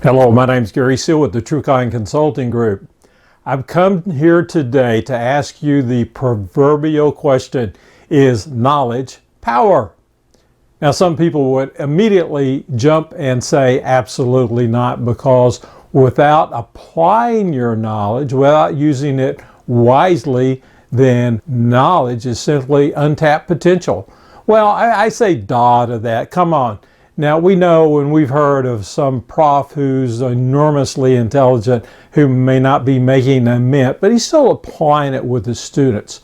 Hello, my name is Gary Seal with the TrueKind Consulting Group. I've come here today to ask you the proverbial question, is knowledge power? Now, some people would immediately jump and say absolutely not, because without applying your knowledge, without using it wisely, then knowledge is simply untapped potential. Well, I say duh to that. Come on. Now, we know and we've heard of some prof who's enormously intelligent who may not be making a mint, but he's still applying it with his students.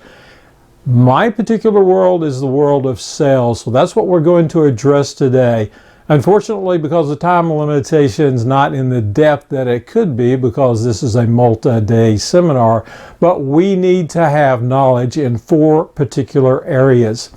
My particular world is the world of sales, so that's what we're going to address today. Unfortunately, because the time limitation is not in the depth that it could be, because this is a multi-day seminar, but we need to have knowledge in 4 particular areas.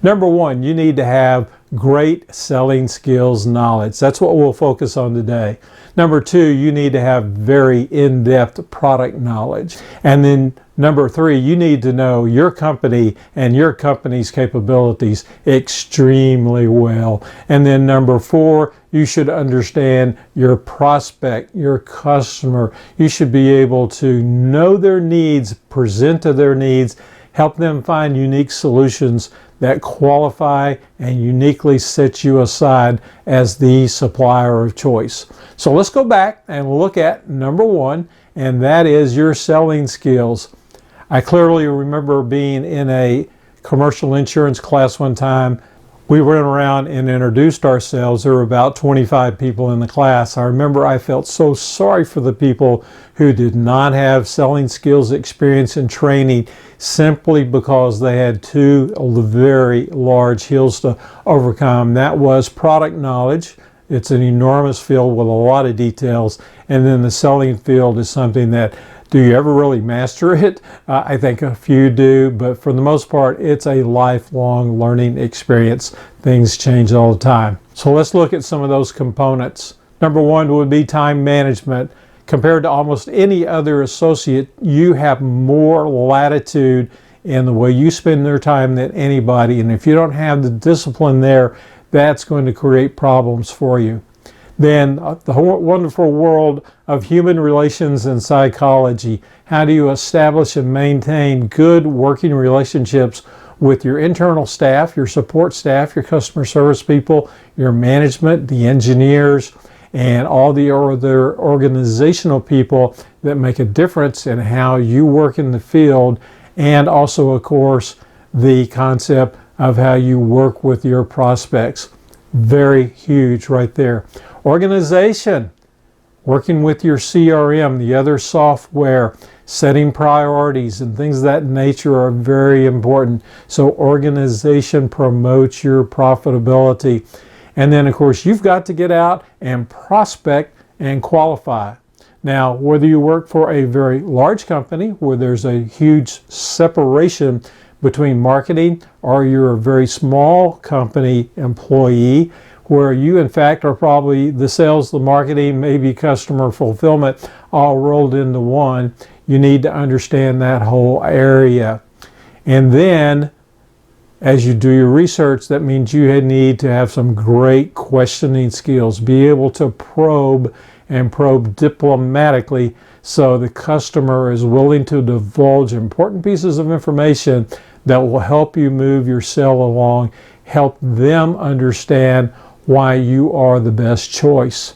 Number 1, you need to have great selling skills knowledge. That's what we'll focus on today. Number 2, you need to have very in-depth product knowledge. And then number 3, you need to know your company and your company's capabilities extremely well. And then number 4, you should understand your prospect, your customer. You should be able to know their needs, present to their needs, help them find unique solutions that qualify and uniquely set you aside as the supplier of choice. So let's go back and look at number 1, and that is your selling skills. I clearly remember being in a commercial insurance class one time. We went around and introduced ourselves. There were about 25 people in the class. I remember I felt so sorry for the people who did not have selling skills experience and training, simply because they had 2 very large hills to overcome. That was product knowledge. It's an enormous field with a lot of details. And then the selling field is something that, do you ever really master it? I think a few do, but for the most part, it's a lifelong learning experience. Things change all the time. So let's look at some of those components. Number 1 would be time management. Compared to almost any other associate, you have more latitude in the way you spend their time than anybody. And if you don't have the discipline there, that's going to create problems for you. Then the wonderful world of human relations and psychology. How do you establish and maintain good working relationships with your internal staff, your support staff, your customer service people, your management, the engineers, and all the other organizational people that make a difference in how you work in the field, and also, of course, the concept of how you work with your prospects. Very huge right there. Organization, working with your CRM, the other software, setting priorities and things of that nature are very important. So organization promotes your profitability. And then, of course, you've got to get out and prospect and qualify. Now, whether you work for a very large company where there's a huge separation between marketing, or you're a very small company employee where you, in fact, are probably the sales, the marketing, maybe customer fulfillment all rolled into one, you need to understand that whole area. And then, as you do your research, that means you need to have some great questioning skills, be able to probe and probe diplomatically so the customer is willing to divulge important pieces of information that will help you move your sale along, help them understand why you are the best choice.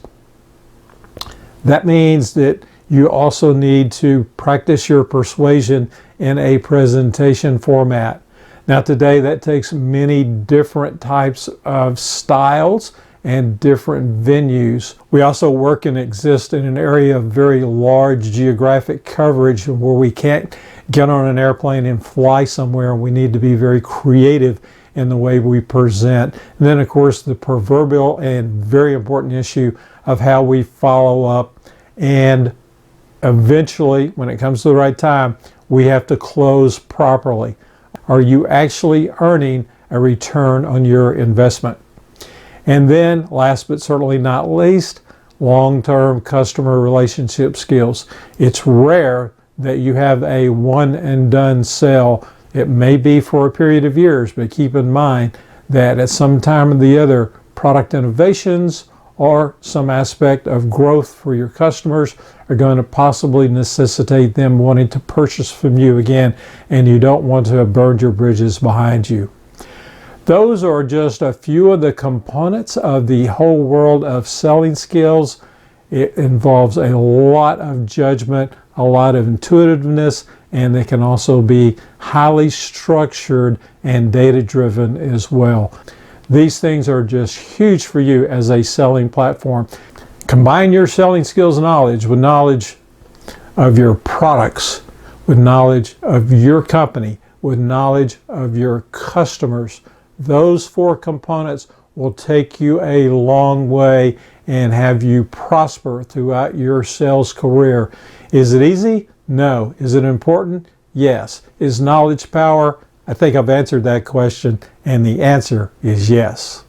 That means that you also need to practice your persuasion in a presentation format. Now today that takes many different types of styles and different venues. We also work and exist in an area of very large geographic coverage where we can't get on an airplane and fly somewhere. We need to be very creative in the way we present. And then, of course, the proverbial and very important issue of how we follow up, and eventually, when it comes to the right time, we have to close properly. Are you actually earning a return on your investment? And then, last but certainly not least, long-term customer relationship skills. It's rare that you have a one and done sale. It may be for a period of years, but keep in mind that at some time or the other, product innovations or some aspect of growth for your customers are going to possibly necessitate them wanting to purchase from you again, and you don't want to have burned your bridges behind you. Those are just a few of the components of the whole world of selling skills. It involves a lot of judgment, a lot of intuitiveness, and they can also be highly structured and data-driven as well. These things are just huge for you as a selling platform. Combine your selling skills knowledge with knowledge of your products, with knowledge of your company, with knowledge of your customers. Those 4 components will take you a long way and have you prosper throughout your sales career. Is it easy? No. Is it important? Yes. Is knowledge power? I think I've answered that question, and the answer is yes.